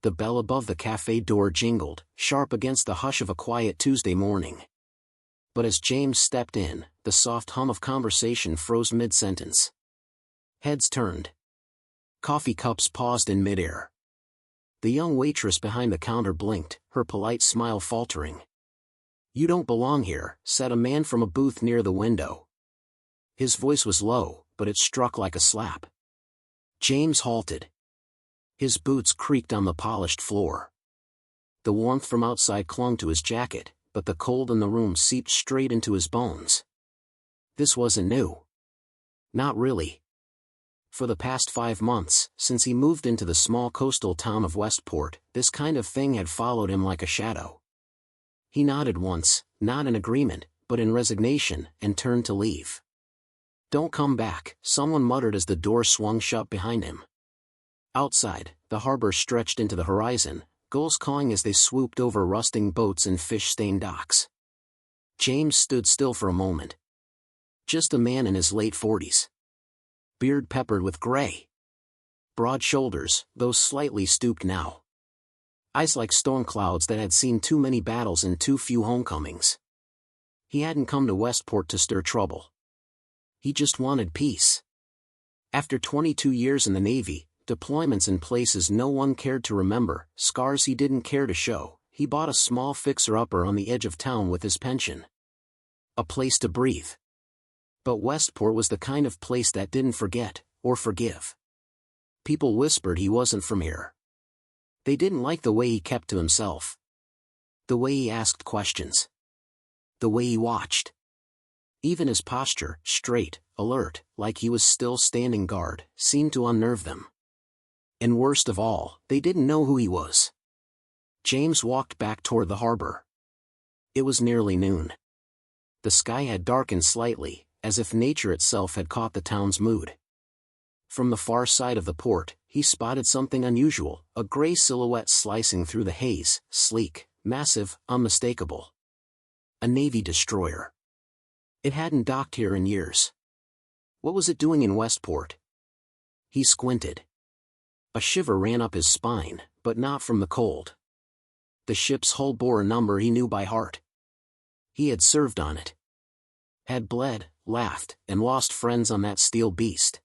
The bell above the cafe door jingled, sharp against the hush of a quiet Tuesday morning. But as James stepped in, the soft hum of conversation froze mid-sentence. Heads turned. Coffee cups paused in midair. The young waitress behind the counter blinked, her polite smile faltering. "You don't belong here," said a man from a booth near the window. His voice was low, but it struck like a slap. James halted. His boots creaked on the polished floor. The warmth from outside clung to his jacket, but the cold in the room seeped straight into his bones. This wasn't new. Not really. For the past 5 months, since he moved into the small coastal town of Westport, this kind of thing had followed him like a shadow. He nodded once, not in agreement, but in resignation, and turned to leave. "Don't come back," someone muttered as the door swung shut behind him. Outside, the harbor stretched into the horizon, gulls cawing as they swooped over rusting boats and fish-stained docks. James stood still for a moment. Just a man in his late 40s. Beard peppered with gray. Broad shoulders, though slightly stooped now. Eyes like storm clouds that had seen too many battles and too few homecomings. He hadn't come to Westport to stir trouble. He just wanted peace. After 22 years in the Navy, deployments in places no one cared to remember, scars he didn't care to show, he bought a small fixer-upper on the edge of town with his pension. A place to breathe. But Westport was the kind of place that didn't forget, or forgive. People whispered he wasn't from here. They didn't like the way he kept to himself. The way he asked questions. The way he watched. Even his posture, straight, alert, like he was still standing guard, seemed to unnerve them. And worst of all, they didn't know who he was. James walked back toward the harbor. It was nearly noon. The sky had darkened slightly, as if nature itself had caught the town's mood. From the far side of the port, he spotted something unusual, a gray silhouette slicing through the haze, sleek, massive, unmistakable. A Navy destroyer. It hadn't docked here in years. What was it doing in Westport? He squinted. A shiver ran up his spine, but not from the cold. The ship's hull bore a number he knew by heart. He had served on it. Had bled, laughed, and lost friends on that steel beast.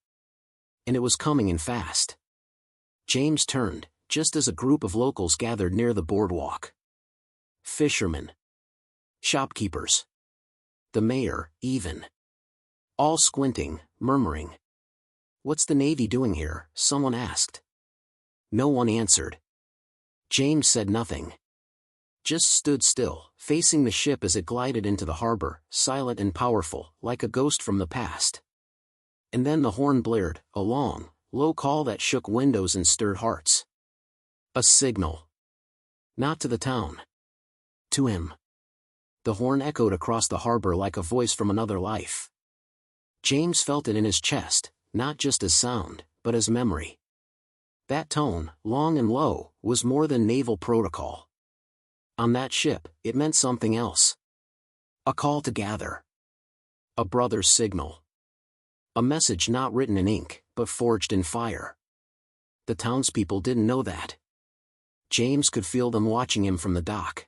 And it was coming in fast. James turned, just as a group of locals gathered near the boardwalk. Fishermen. Shopkeepers. The mayor, even. All squinting, murmuring. "What's the Navy doing here?" someone asked. No one answered. James said nothing. Just stood still, facing the ship as it glided into the harbor, silent and powerful, like a ghost from the past. And then the horn blared, a long, low call that shook windows and stirred hearts. A signal. Not to the town. To him. The horn echoed across the harbor like a voice from another life. James felt it in his chest, not just as sound, but as memory. That tone, long and low, was more than naval protocol. On that ship, it meant something else. A call to gather. A brother's signal. A message not written in ink, but forged in fire. The townspeople didn't know that. James could feel them watching him from the dock.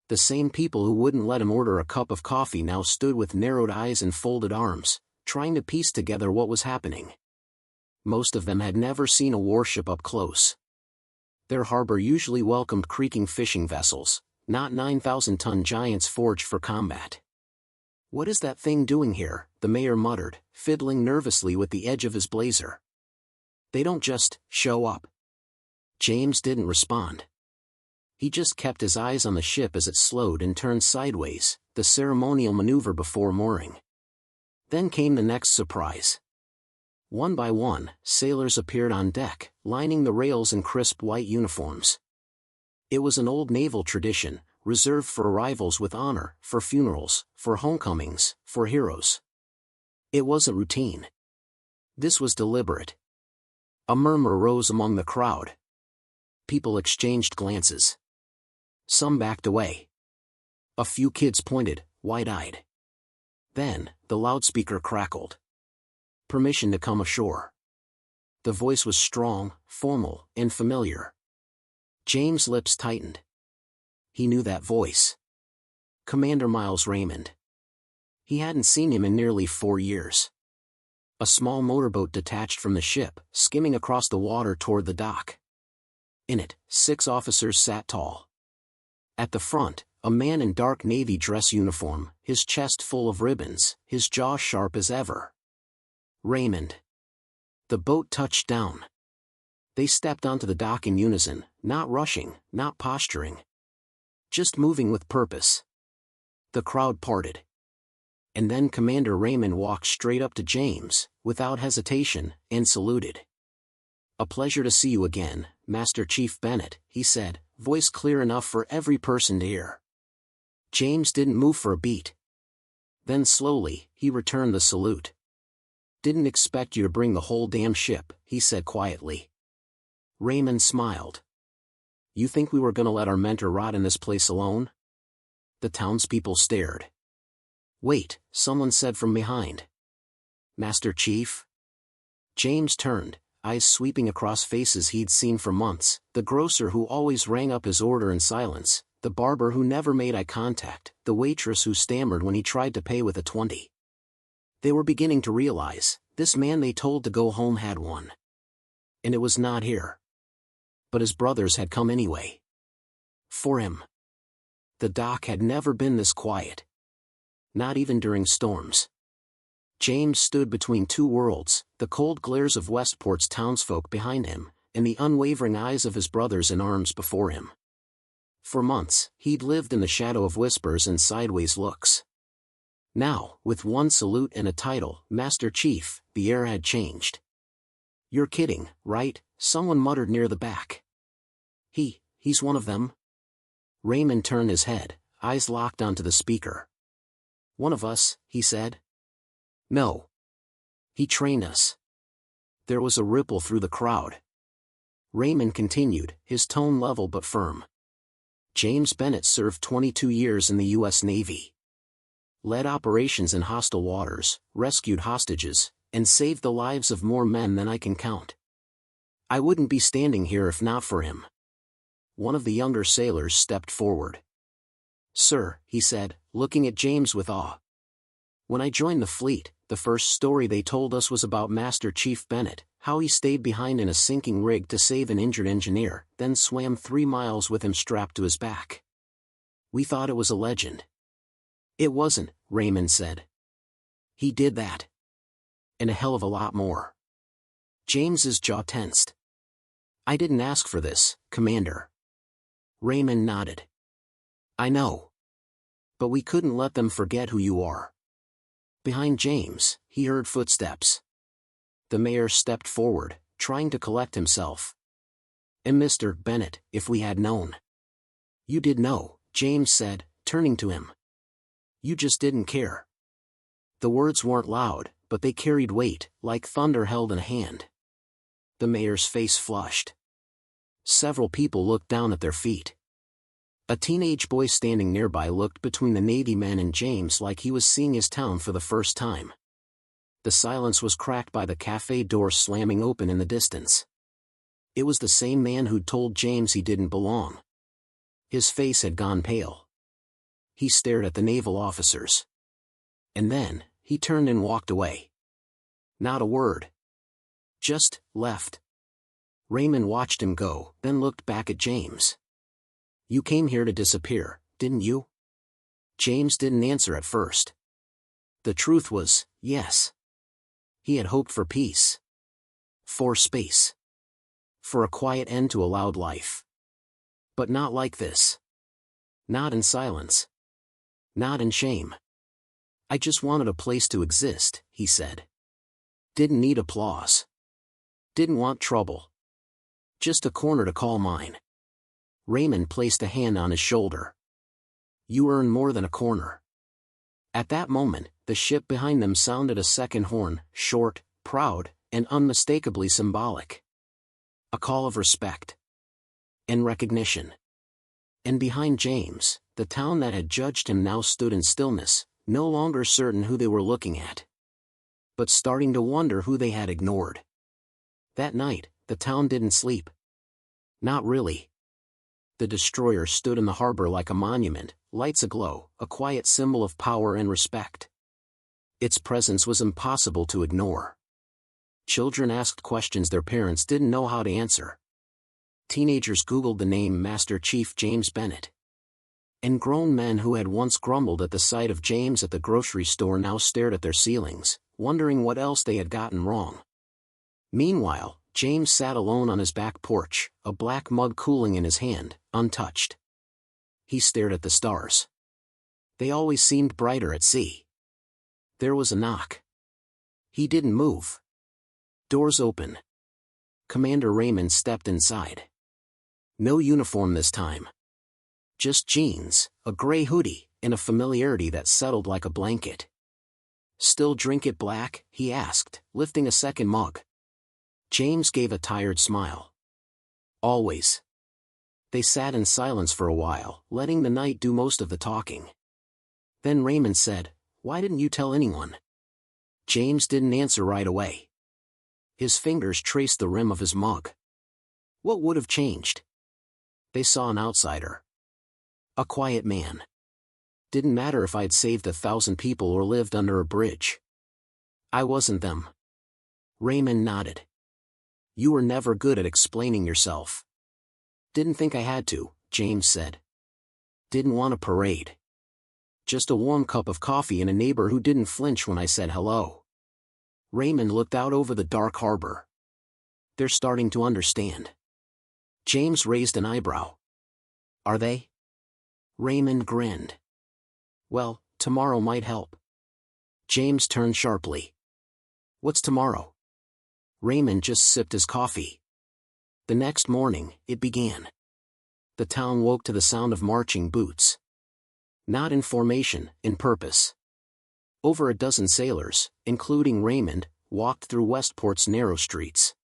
The same people who wouldn't let him order a cup of coffee now stood with narrowed eyes and folded arms, trying to piece together what was happening. Most of them had never seen a warship up close. Their harbor usually welcomed creaking fishing vessels, not 9,000-ton giants forged for combat. "What is that thing doing here?" the mayor muttered, fiddling nervously with the edge of his blazer. "They don't just show up." James didn't respond. He just kept his eyes on the ship as it slowed and turned sideways, the ceremonial maneuver before mooring. Then came the next surprise. One by one, sailors appeared on deck, lining the rails in crisp white uniforms. It was an old naval tradition, reserved for arrivals with honor, for funerals, for homecomings, for heroes. It wasn't routine. This was deliberate. A murmur rose among the crowd. People exchanged glances. Some backed away. A few kids pointed, wide-eyed. Then, the loudspeaker crackled. Permission to come ashore. The voice was strong, formal, and familiar. James' lips tightened. He knew that voice. Commander Miles Raymond. He hadn't seen him in nearly 4 years. A small motorboat detached from the ship, skimming across the water toward the dock. In it, 6 officers sat tall. At the front, a man in dark navy dress uniform, his chest full of ribbons, his jaw sharp as ever. Raymond. The boat touched down. They stepped onto the dock in unison, not rushing, not posturing. Just moving with purpose. The crowd parted. And then Commander Raymond walked straight up to James, without hesitation, and saluted. "A pleasure to see you again, Master Chief Bennett," he said, voice clear enough for every person to hear. James didn't move for a beat. Then slowly, he returned the salute. "Didn't expect you to bring the whole damn ship," he said quietly. Raymond smiled. "You think we were gonna let our mentor rot in this place alone?" The townspeople stared. "Wait," someone said from behind. "Master Chief?" James turned, eyes sweeping across faces he'd seen for months, the grocer who always rang up his order in silence, the barber who never made eye contact, the waitress who stammered when he tried to pay with a 20. They were beginning to realize, this man they told to go home had one. And it was not here. But his brothers had come anyway. For him. The dock had never been this quiet. Not even during storms. James stood between 2 worlds, the cold glares of Westport's townsfolk behind him, and the unwavering eyes of his brothers in arms before him. For months, he'd lived in the shadow of whispers and sideways looks. Now, with one salute and a title, Master Chief, the air had changed. "You're kidding, right?" someone muttered near the back. He's one of them?" Raymond turned his head, eyes locked onto the speaker. "One of us," he said. "No. He trained us." There was a ripple through the crowd. Raymond continued, his tone level but firm. "James Bennett served 22 years in the U.S. Navy. Led operations in hostile waters, rescued hostages, and saved the lives of more men than I can count. I wouldn't be standing here if not for him." One of the younger sailors stepped forward. "Sir," he said, looking at James with awe. "When I joined the fleet, the first story they told us was about Master Chief Bennett, how he stayed behind in a sinking rig to save an injured engineer, then swam 3 miles with him strapped to his back. We thought it was a legend." "It wasn't," Raymond said. "He did that. And a hell of a lot more." James's jaw tensed. "I didn't ask for this, Commander." Raymond nodded. "I know. But we couldn't let them forget who you are." Behind James, he heard footsteps. The mayor stepped forward, trying to collect himself. "And Mr. Bennett, if we had known." "You did know," James said, turning to him. "You just didn't care." The words weren't loud, but they carried weight, like thunder held in a hand. The mayor's face flushed. Several people looked down at their feet. A teenage boy standing nearby looked between the Navy men and James like he was seeing his town for the first time. The silence was cracked by the cafe door slamming open in the distance. It was the same man who'd told James he didn't belong. His face had gone pale. He stared at the naval officers. And then, he turned and walked away. Not a word. Just left. Raymond watched him go, then looked back at James. "You came here to disappear, didn't you?" James didn't answer at first. The truth was, yes. He had hoped for peace. For space. For a quiet end to a loud life. But not like this. Not in silence. Not in shame. "I just wanted a place to exist," he said. "Didn't need applause. Didn't want trouble. Just a corner to call mine." Raymond placed a hand on his shoulder. "You earn more than a corner." At that moment, the ship behind them sounded a second horn, short, proud, and unmistakably symbolic. A call of respect. And recognition. And behind James, the town that had judged him now stood in stillness, no longer certain who they were looking at. But starting to wonder who they had ignored. That night, the town didn't sleep. Not really. The destroyer stood in the harbor like a monument, lights aglow, a quiet symbol of power and respect. Its presence was impossible to ignore. Children asked questions their parents didn't know how to answer. Teenagers Googled the name Master Chief James Bennett. And grown men who had once grumbled at the sight of James at the grocery store now stared at their ceilings, wondering what else they had gotten wrong. Meanwhile, James sat alone on his back porch, a black mug cooling in his hand, untouched. He stared at the stars. They always seemed brighter at sea. There was a knock. He didn't move. Doors open. Commander Raymond stepped inside. No uniform this time. Just jeans, a gray hoodie, and a familiarity that settled like a blanket. "Still drink it black?" he asked, lifting a second mug. James gave a tired smile. "Always." They sat in silence for a while, letting the night do most of the talking. Then Raymond said, "Why didn't you tell anyone?" James didn't answer right away. His fingers traced the rim of his mug. What would have changed? They saw an outsider. A quiet man. Didn't matter if I'd saved 1,000 people or lived under a bridge. I wasn't them. Raymond nodded. You were never good at explaining yourself. Didn't think I had to, James said. Didn't want a parade. Just a warm cup of coffee and a neighbor who didn't flinch when I said hello. Raymond looked out over the dark harbor. They're starting to understand. James raised an eyebrow. Are they? Raymond grinned. Well, tomorrow might help. James turned sharply. What's tomorrow? Raymond just sipped his coffee. The next morning, it began. The town woke to the sound of marching boots. Not in formation, in purpose. Over a dozen sailors, including Raymond, walked through Westport's narrow streets.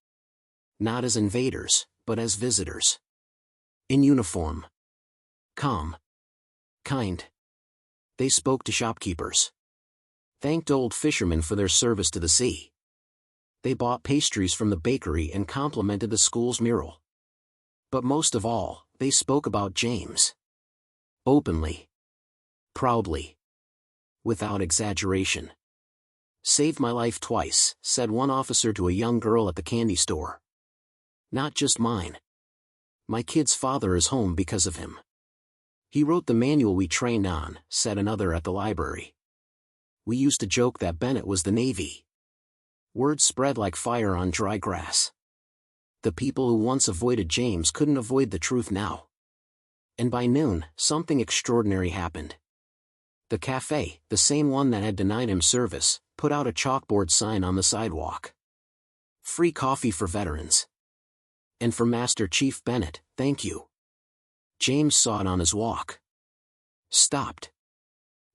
Not as invaders, but as visitors. In uniform. Calm. Kind. They spoke to shopkeepers. Thanked old fishermen for their service to the sea. They bought pastries from the bakery and complimented the school's mural. But most of all, they spoke about James. Openly. Proudly. Without exaggeration. Saved my life twice, said one officer to a young girl at the candy store. Not just mine. My kid's father is home because of him. He wrote the manual we trained on, said another at the library. We used to joke that Bennett was the Navy. Word spread like fire on dry grass. The people who once avoided James couldn't avoid the truth now. And by noon, something extraordinary happened. The cafe, the same one that had denied him service, put out a chalkboard sign on the sidewalk. Free coffee for veterans. And for Master Chief Bennett, thank you. James saw it on his walk. Stopped.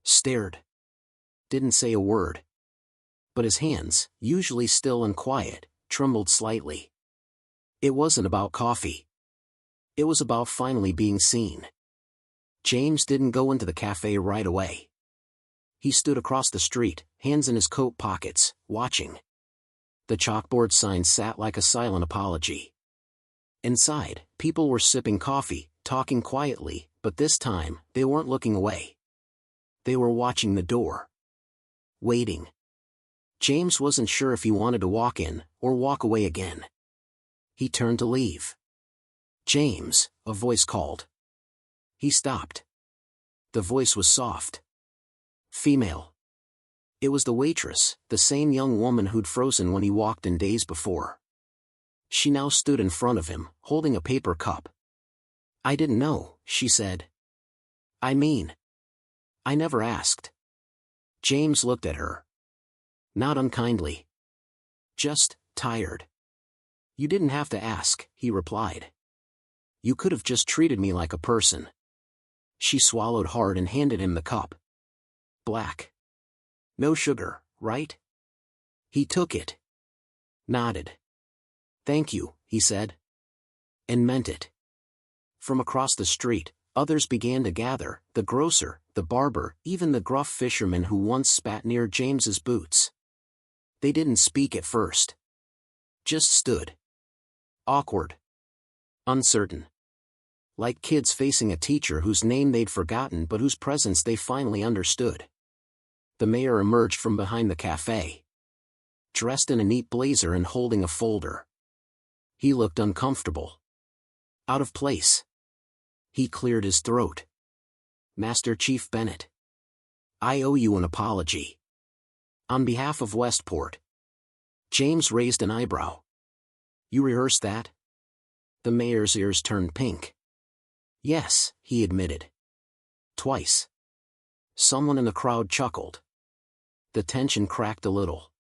Stared. Didn't say a word. But his hands, usually still and quiet, trembled slightly. It wasn't about coffee. It was about finally being seen. James didn't go into the cafe right away. He stood across the street, hands in his coat pockets, watching. The chalkboard sign sat like a silent apology. Inside, people were sipping coffee, talking quietly, but this time, they weren't looking away. They were watching the door. Waiting. James wasn't sure if he wanted to walk in, or walk away again. He turned to leave. James, a voice called. He stopped. The voice was soft. Female. It was the waitress, the same young woman who'd frozen when he walked in days before. She now stood in front of him, holding a paper cup. I didn't know, she said. I mean, I never asked. James looked at her. Not unkindly. Just tired. You didn't have to ask, he replied. You could have just treated me like a person. She swallowed hard and handed him the cup. Black. No sugar, right? He took it. Nodded. Thank you, he said. And meant it. From across the street, others began to gather, the grocer, the barber, even the gruff fisherman who once spat near James's boots. They didn't speak at first. Just stood. Awkward. Uncertain. like kids facing a teacher whose name they'd forgotten but whose presence they finally understood. The mayor emerged from behind the cafe, dressed in a neat blazer and holding a folder. He looked uncomfortable. Out of place. He cleared his throat. "Master Chief Bennett. I owe you an apology. On behalf of Westport." James raised an eyebrow. "You rehearsed that?" The mayor's ears turned pink. "Yes," he admitted. "Twice." Someone in the crowd chuckled. The tension cracked a little.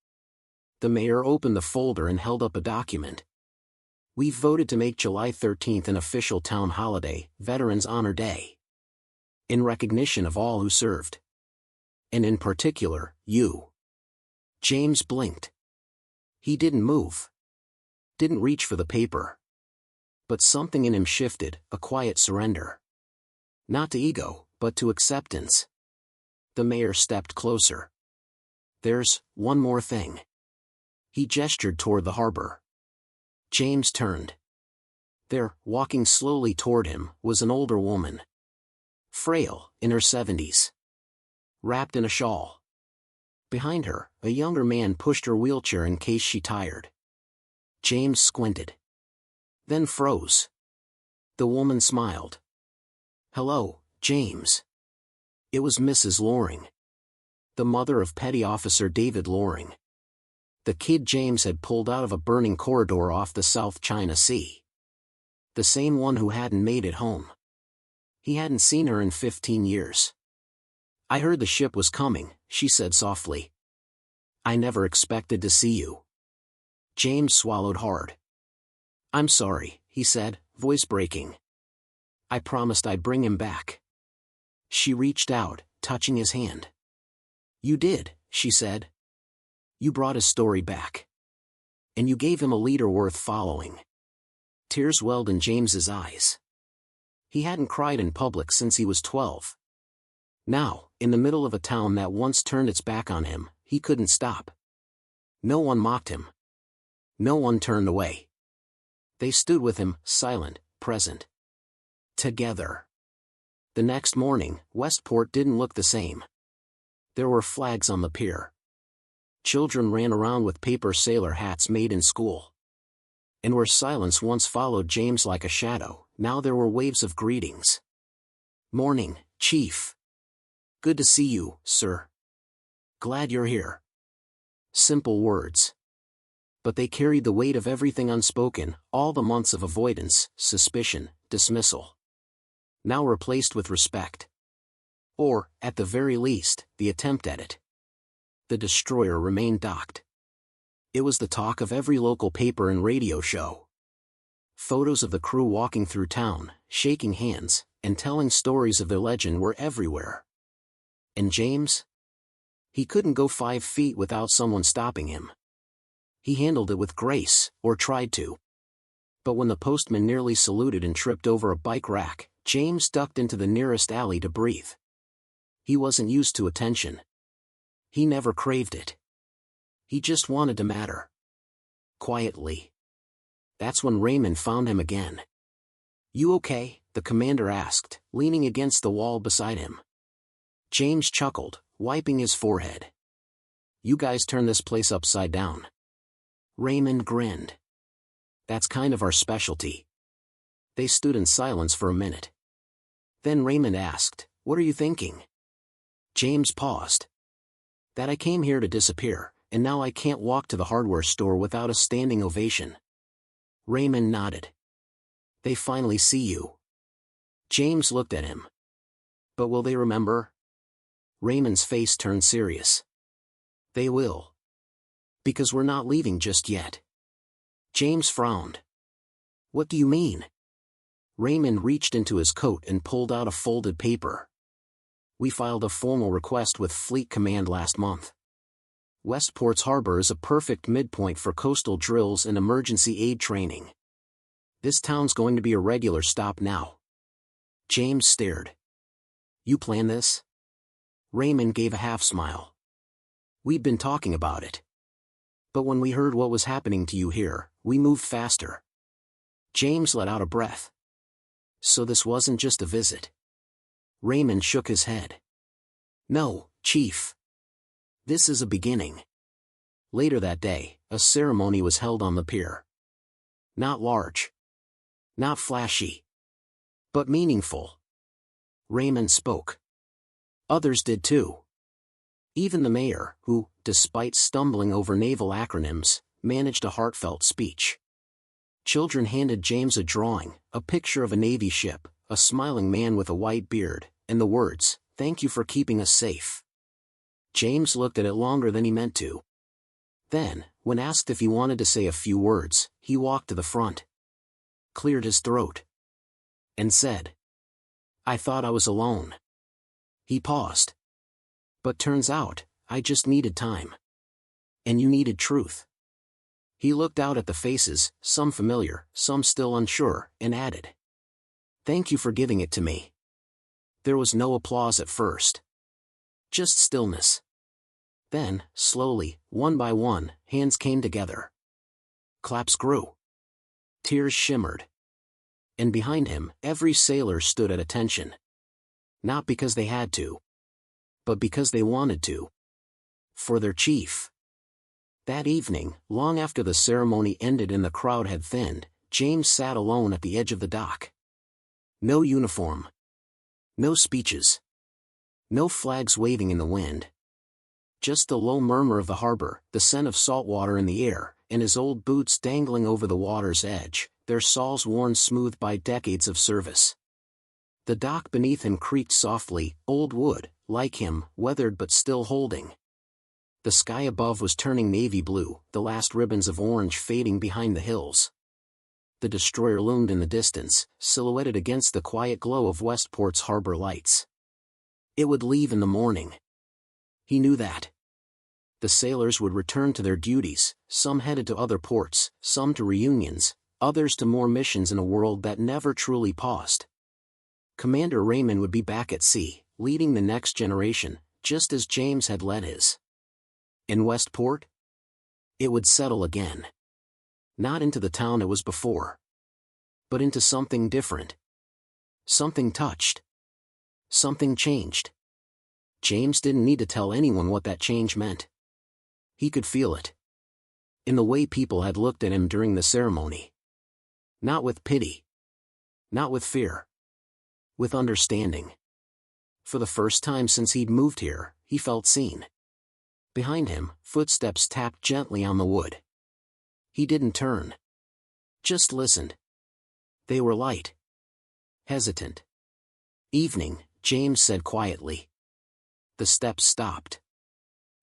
The mayor opened the folder and held up a document. "We've voted to make July 13th an official town holiday, Veterans Honor Day. In recognition of all who served. And in particular, you." James blinked. He didn't move. Didn't reach for the paper. But something in him shifted, a quiet surrender. Not to ego, but to acceptance. The mayor stepped closer. "There's one more thing." He gestured toward the harbor. James turned. There, walking slowly toward him, was an older woman. Frail, in her 70s. Wrapped in a shawl. Behind her, a younger man pushed her wheelchair in case she tired. James squinted. Then froze. The woman smiled. "Hello, James." It was Mrs. Loring. The mother of Petty Officer David Loring. The kid James had pulled out of a burning corridor off the South China Sea. The same one who hadn't made it home. He hadn't seen her in 15 years. "I heard the ship was coming," she said softly. "I never expected to see you." James swallowed hard. "I'm sorry," he said, voice breaking. "I promised I'd bring him back." She reached out, touching his hand. "You did," she said. "You brought his story back. And you gave him a leader worth following." Tears welled in James's eyes. He hadn't cried in public since he was 12. Now, in the middle of a town that once turned its back on him, he couldn't stop. No one mocked him. No one turned away. They stood with him, silent, present. Together. The next morning, Westport didn't look the same. There were flags on the pier. Children ran around with paper sailor hats made in school. And where silence once followed James like a shadow, now there were waves of greetings. "Morning, Chief. Good to see you, sir. Glad you're here." Simple words. But they carried the weight of everything unspoken, all the months of avoidance, suspicion, dismissal. Now replaced with respect. Or, at the very least, the attempt at it. The destroyer remained docked. It was the talk of every local paper and radio show. Photos of the crew walking through town, shaking hands, and telling stories of their legend were everywhere. And James? He couldn't go 5 feet without someone stopping him. He handled it with grace, or tried to. But when the postman nearly saluted and tripped over a bike rack, James ducked into the nearest alley to breathe. He wasn't used to attention. He never craved it. He just wanted to matter. Quietly. That's when Raymond found him again. "You okay?" the commander asked, leaning against the wall beside him. James chuckled, wiping his forehead. "You guys turned this place upside down." Raymond grinned. "That's kind of our specialty." They stood in silence for a minute. Then Raymond asked, "What are you thinking?" James paused. "That I came here to disappear, and now I can't walk to the hardware store without a standing ovation." Raymond nodded. "They finally see you." James looked at him. "But will they remember?" Raymond's face turned serious. "They will. Because we're not leaving just yet." James frowned. "What do you mean?" Raymond reached into his coat and pulled out a folded paper. "We filed a formal request with Fleet Command last month. Westport's harbor is a perfect midpoint for coastal drills and emergency aid training. This town's going to be a regular stop now." James stared. "You plan this?" Raymond gave a half-smile. "We'd been talking about it. But when we heard what was happening to you here, we moved faster." James let out a breath. So this wasn't just a visit. Raymond shook his head. No, Chief. This is a beginning. Later that day, a ceremony was held on the pier. Not large. Not flashy. But meaningful. Raymond spoke. Others did too. Even the mayor, who, despite stumbling over naval acronyms, managed a heartfelt speech. Children handed James a drawing, a picture of a Navy ship, a smiling man with a white beard, and the words, "Thank you for keeping us safe." James looked at it longer than he meant to. Then, when asked if he wanted to say a few words, he walked to the front, cleared his throat, and said, "I thought I was alone." He paused. "But turns out, I just needed time. And you needed truth." He looked out at the faces, some familiar, some still unsure, and added, "Thank you for giving it to me." There was no applause at first. Just stillness. Then, slowly, one by one, hands came together. Claps grew. Tears shimmered. And behind him, every sailor stood at attention. Not because they had to, but because they wanted to. For their chief. That evening, long after the ceremony ended and the crowd had thinned, James sat alone at the edge of the dock. No uniform. No speeches. No flags waving in the wind. Just the low murmur of the harbor, the scent of salt water in the air, and his old boots dangling over the water's edge, their soles worn smooth by decades of service. The dock beneath him creaked softly, old wood, like him, weathered but still holding. The sky above was turning navy blue, the last ribbons of orange fading behind the hills. The destroyer loomed in the distance, silhouetted against the quiet glow of Westport's harbor lights. It would leave in the morning. He knew that. The sailors would return to their duties, some headed to other ports, some to reunions, others to more missions in a world that never truly paused. Commander Raymond would be back at sea, leading the next generation, just as James had led his. In Westport? It would settle again. Not into the town it was before. But into something different. Something touched. Something changed. James didn't need to tell anyone what that change meant. He could feel it. In the way people had looked at him during the ceremony. Not with pity. Not with fear. With understanding. For the first time since he'd moved here, he felt seen. Behind him, footsteps tapped gently on the wood. He didn't turn. Just listened. They were light. Hesitant. "Evening," James said quietly. The steps stopped.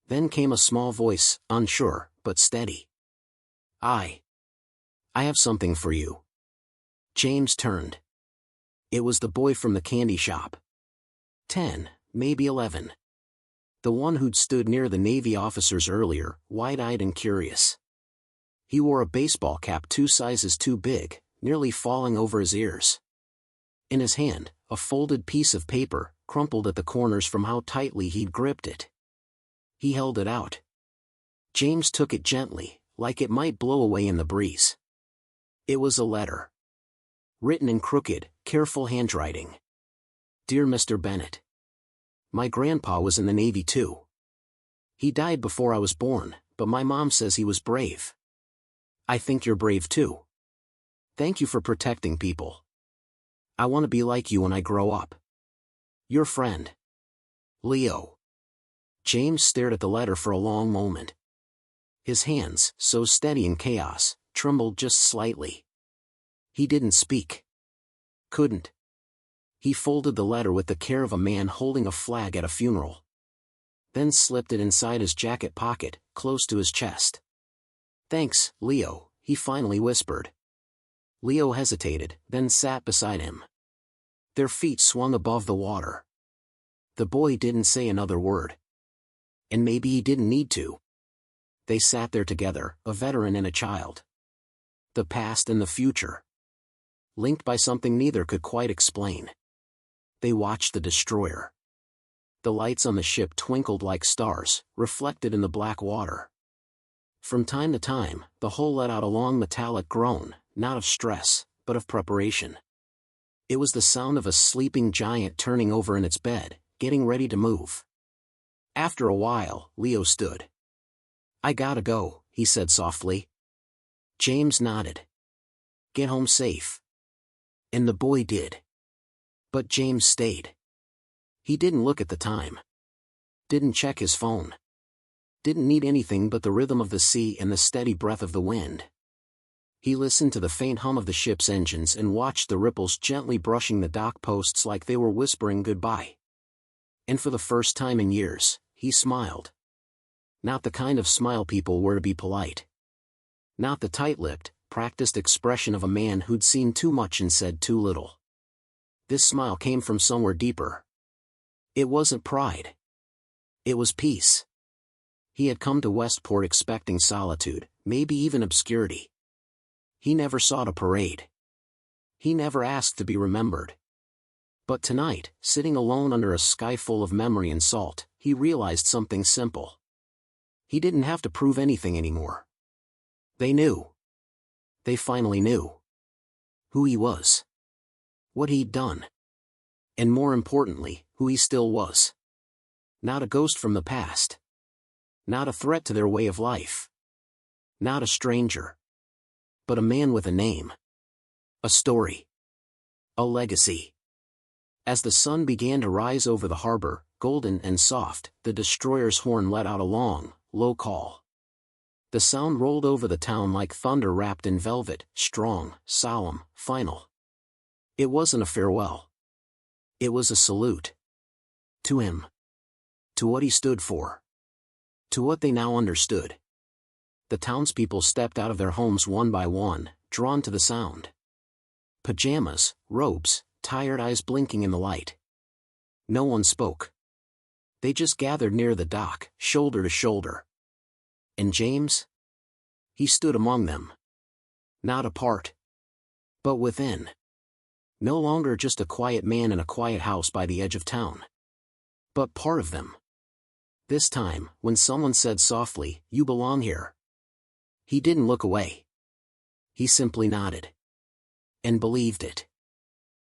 Then came a small voice, unsure, but steady. I have something for you." James turned. It was the boy from the candy shop. 10, maybe 11. The one who'd stood near the Navy officers earlier, wide-eyed and curious. He wore a baseball cap 2 sizes too big, nearly falling over his ears. In his hand, a folded piece of paper, crumpled at the corners from how tightly he'd gripped it. He held it out. James took it gently, like it might blow away in the breeze. It was a letter. Written in crooked, careful handwriting. "Dear Mr. Bennett. My grandpa was in the Navy too. He died before I was born, but my mom says he was brave. I think you're brave too. Thank you for protecting people. I want to be like you when I grow up. Your friend. Leo." James stared at the letter for a long moment. His hands, so steady in chaos, trembled just slightly. He didn't speak. Couldn't. He folded the letter with the care of a man holding a flag at a funeral. Then slipped it inside his jacket pocket, close to his chest. "Thanks, Leo," he finally whispered. Leo hesitated, then sat beside him. Their feet swung above the water. The boy didn't say another word. And maybe he didn't need to. They sat there together, a veteran and a child. The past and the future. Linked by something neither could quite explain. They watched the destroyer. The lights on the ship twinkled like stars, reflected in the black water. From time to time, the hull let out a long metallic groan, not of stress, but of preparation. It was the sound of a sleeping giant turning over in its bed, getting ready to move. After a while, Leo stood. "I gotta go," he said softly. James nodded. "Get home safe." And the boy did. But James stayed. He didn't look at the time. Didn't check his phone. Didn't need anything but the rhythm of the sea and the steady breath of the wind. He listened to the faint hum of the ship's engines and watched the ripples gently brushing the dock posts like they were whispering goodbye. And for the first time in years, he smiled. Not the kind of smile people were to be polite. Not the tight-lipped, practiced expression of a man who'd seen too much and said too little. This smile came from somewhere deeper. It wasn't pride. It was peace. He had come to Westport expecting solitude, maybe even obscurity. He never sought a parade. He never asked to be remembered. But tonight, sitting alone under a sky full of memory and salt, he realized something simple. He didn't have to prove anything anymore. They knew. They finally knew. Who he was. What he'd done. And more importantly, who he still was. Not a ghost from the past. Not a threat to their way of life. Not a stranger. But a man with a name. A story. A legacy. As the sun began to rise over the harbor, golden and soft, the destroyer's horn let out a long, low call. The sound rolled over the town like thunder wrapped in velvet, strong, solemn, final. It wasn't a farewell. It was a salute. To him. To what he stood for. To what they now understood. The townspeople stepped out of their homes one by one, drawn to the sound. Pajamas, robes, tired eyes blinking in the light. No one spoke. They just gathered near the dock, shoulder to shoulder. And James? He stood among them. Not apart. But within. No longer just a quiet man in a quiet house by the edge of town. But part of them. This time, when someone said softly, "You belong here," he didn't look away. He simply nodded. And believed it.